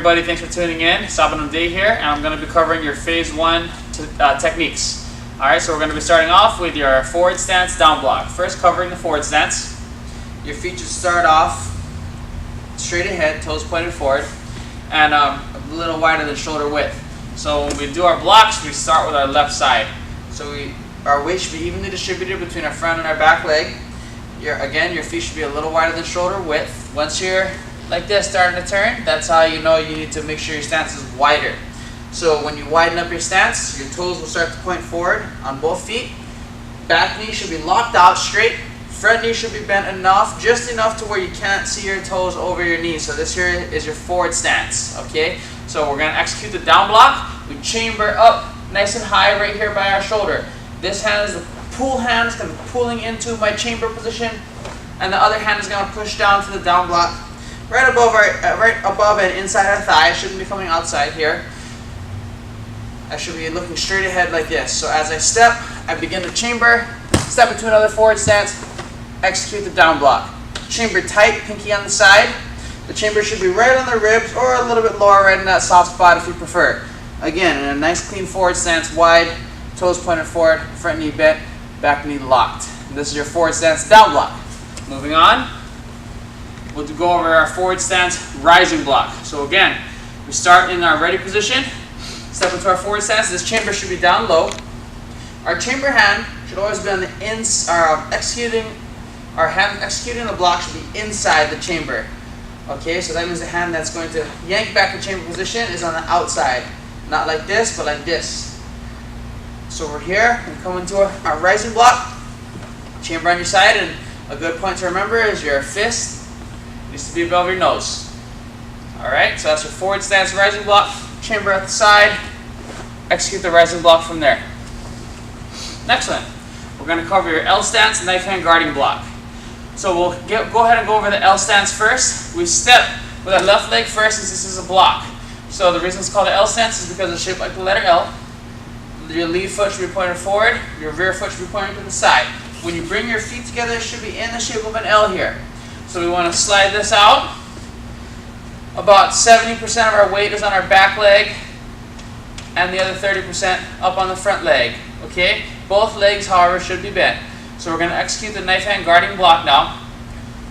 everybody, thanks for tuning in. Sabumnim Day here, and I'm going to be covering your Phase 1 techniques. Alright, so we're going to be starting off with your forward stance down block. First, covering the forward stance. Your feet should start off straight ahead, toes pointed forward, and a little wider than shoulder width. So when we do our blocks, we start with our left side. So our weight should be evenly distributed between our front and our back leg. Again, your feet should be a little wider than shoulder width. Once you're like this, starting to turn, that's how you know you need to make sure your stance is wider. So when you widen up your stance, your toes will start to point forward on both feet. Back knee should be locked out straight. Front knee should be bent enough, just enough to where you can't see your toes over your knees. So this here is your forward stance, okay? So we're going to execute the down block. We chamber up nice and high right here by our shoulder. This hand is the pull hand, is going to be pulling into my chamber position, and the other hand is going to push down to the down block. Right above and inside our thigh. I shouldn't be coming outside here. I should be looking straight ahead like this. So as I step, I begin to chamber, step into another forward stance, execute the down block. Chamber tight, pinky on the side. The chamber should be right on the ribs or a little bit lower, right in that soft spot if you prefer. Again, in a nice clean forward stance, wide, toes pointed forward, front knee bent, back knee locked. And this is your forward stance down block. Moving on. We'll go over our forward stance rising block. So again, we start in our ready position, step into our forward stance. This chamber should be down low. Our chamber hand should always be on the our hand executing the block should be inside the chamber. Okay, so that means the hand that's going to yank back the chamber position is on the outside. Not like this, but like this. So we're here, we come into our rising block, chamber on your side, and a good point to remember is your fist needs to be above your nose. Alright, so that's your forward stance rising block, chamber at the side, execute the rising block from there. Next one, we're going to cover your L stance knife hand guarding block. So we'll go ahead and go over the L stance first. We step with our left leg first since this is a block. So the reason it's called the L stance is because it's shaped like the letter L. Your lead foot should be pointed forward, your rear foot should be pointed to the side. When you bring your feet together, it should be in the shape of an L here. So we want to slide this out. About 70% of our weight is on our back leg, and the other 30% up on the front leg. Okay? Both legs, however, should be bent. So we're going to execute the knife hand guarding block now.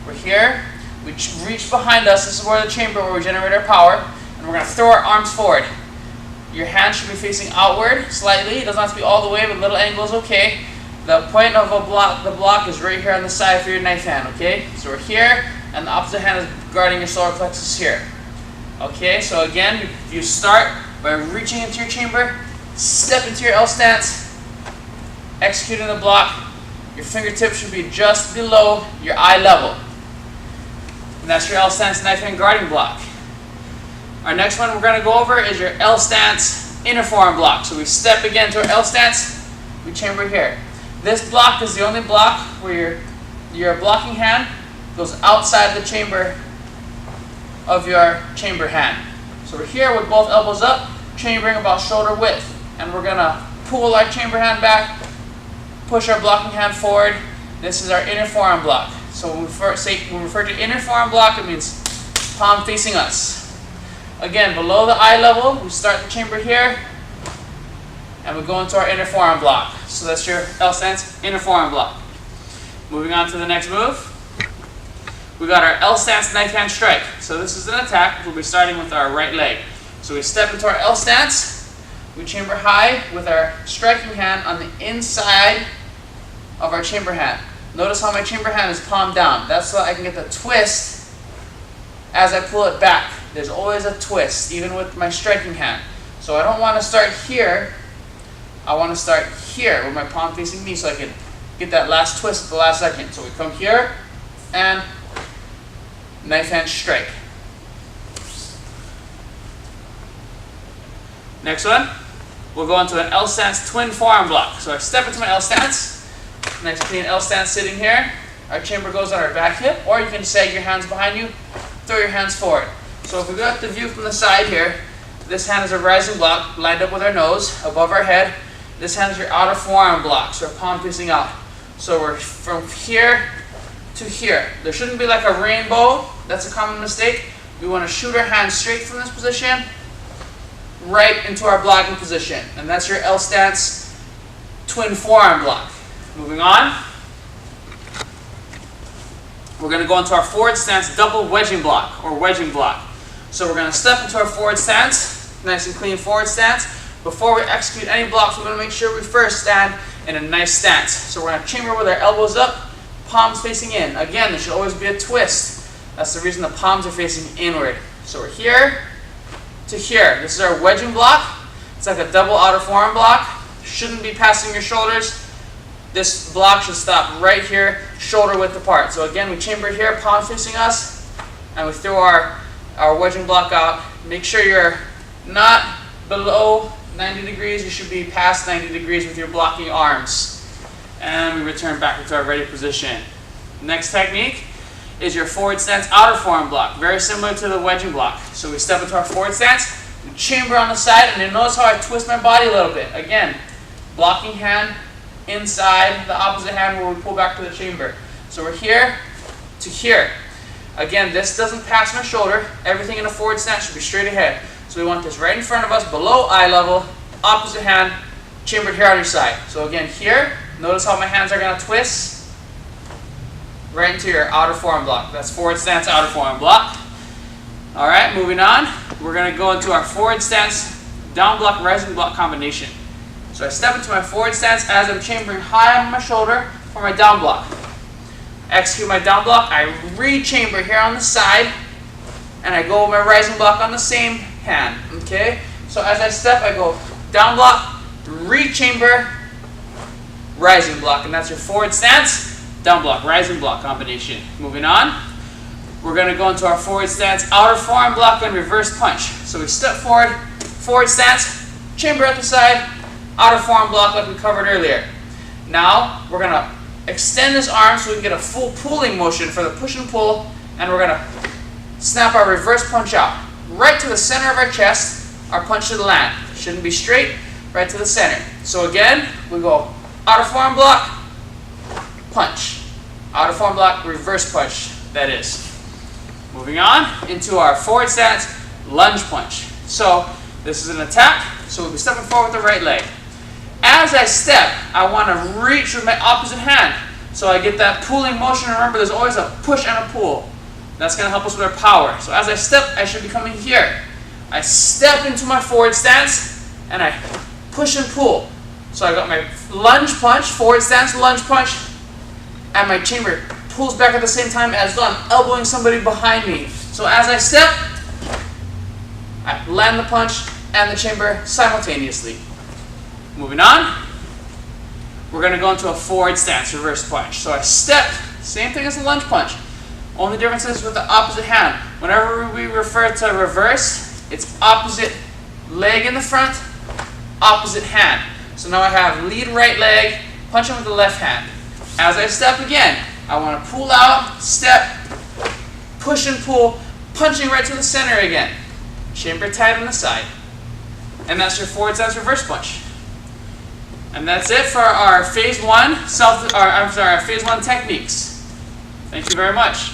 We're here. We reach behind us. This is where the chamber where we generate our power. And we're going to throw our arms forward. Your hand should be facing outward slightly. It doesn't have to be all the way, but little angle is okay. The point of the block is right here on the side for your knife hand, okay? So we're here, and the opposite hand is guarding your solar plexus here. Okay, so again, you start by reaching into your chamber, step into your L stance, executing the block. Your fingertips should be just below your eye level. And that's your L stance knife hand guarding block. Our next one we're going to go over is your L stance inner forearm block. So we step again to our L stance, we chamber here. This block is the only block where your blocking hand goes outside the chamber of your chamber hand. So we're here with both elbows up, chambering about shoulder width. And we're going to pull our chamber hand back, push our blocking hand forward. This is our inner forearm block. So when we refer to inner forearm block, it means palm facing us. Again, below the eye level, we start the chamber here, and we go into our inner forearm block. So that's your L stance inner forearm block. Moving on to the next move. We got our L stance knife hand strike. So this is an attack. We'll be starting with our right leg. So we step into our L stance. We chamber high with our striking hand on the inside of our chamber hand. Notice how my chamber hand is palm down. That's so I can get the twist as I pull it back. There's always a twist, even with my striking hand. So I don't want to start here. I want to start here with my palm facing me so I can get that last twist at the last second. So we come here and knife hand strike. Next one, we'll go into an L stance twin forearm block. So I step into my L stance. Next clean L stance sitting here. Our chamber goes on our back hip, or you can sag your hands behind you, throw your hands forward. So if we got the view from the side here, this hand is a rising block lined up with our nose above our head. This hand is your outer forearm block, so our palm facing out. So we're from here to here. There shouldn't be like a rainbow. That's a common mistake. we want to shoot our hand straight from this position right into our blocking position. And that's your L stance twin forearm block. Moving on. We're going to go into our forward stance double wedging block or wedging block. So we're going to step into our forward stance, nice and clean forward stance. Before we execute any blocks, we're going to make sure we first stand in a nice stance. So we're going to chamber with our elbows up, palms facing in. Again, there should always be a twist. That's the reason the palms are facing inward. So we're here to here. This is our wedging block. It's like a double outer forearm block. Shouldn't be passing your shoulders. This block should stop right here, shoulder width apart. So again, we chamber here, palms facing us, and we throw our wedging block out. Make sure you're not below 90 degrees. You should be past 90 degrees with your blocking arms. And we return back into our ready position. Next technique is your forward stance outer forearm block. Very similar to the wedging block. So we step into our forward stance, we chamber on the side, and you notice how I twist my body a little bit. Again, blocking hand inside, the opposite hand where we pull back to the chamber. So we're here to here. Again, this doesn't pass my shoulder. Everything in a forward stance should be straight ahead. So we want this right in front of us, below eye level, opposite hand, chambered here on your side. So again, here, notice how my hands are going to twist right into your outer forearm block. That's forward stance, outer forearm block. All right, moving on. We're going to go into our forward stance, down block, rising block combination. So I step into my forward stance as I'm chambering high on my shoulder for my down block. Execute my down block, I re-chamber here on the side, and I go with my rising block on the same hand, okay? So as I step, I go down block, re-chamber, rising block, and that's your forward stance, down block, rising block combination. Moving on, we're going to go into our forward stance, outer forearm block, and reverse punch. So we step forward, forward stance, chamber at the side, outer forearm block like we covered earlier. Now, we're going to extend this arm so we can get a full pulling motion for the push and pull, and we're going to snap our reverse punch out. Right to the center of our chest, our punch should land. Shouldn't be straight, right to the center. So again, we go outer forearm block, punch. Outer forearm block, reverse punch, that is. Moving on into our forward stance, lunge punch. So this is an attack, so we'll be stepping forward with the right leg. As I step, I want to reach with my opposite hand. So I get that pulling motion. Remember, there's always a push and a pull. That's going to help us with our power. So as I step, I should be coming here. I step into my forward stance, and I push and pull. So I got my lunge punch, forward stance, lunge punch, and my chamber pulls back at the same time as though I'm elbowing somebody behind me. So as I step, I land the punch and the chamber simultaneously. Moving on, we're going to go into a forward stance, reverse punch. So I step, same thing as a lunge punch. Only difference is with the opposite hand. Whenever we refer to reverse, it's opposite leg in the front, opposite hand. So now I have lead right leg, punching with the left hand. As I step again, I want to pull out, step, push and pull, punching right to the center again. Chamber tight on the side. And that's your forward stance reverse punch. And that's it for our phase one techniques. Thank you very much.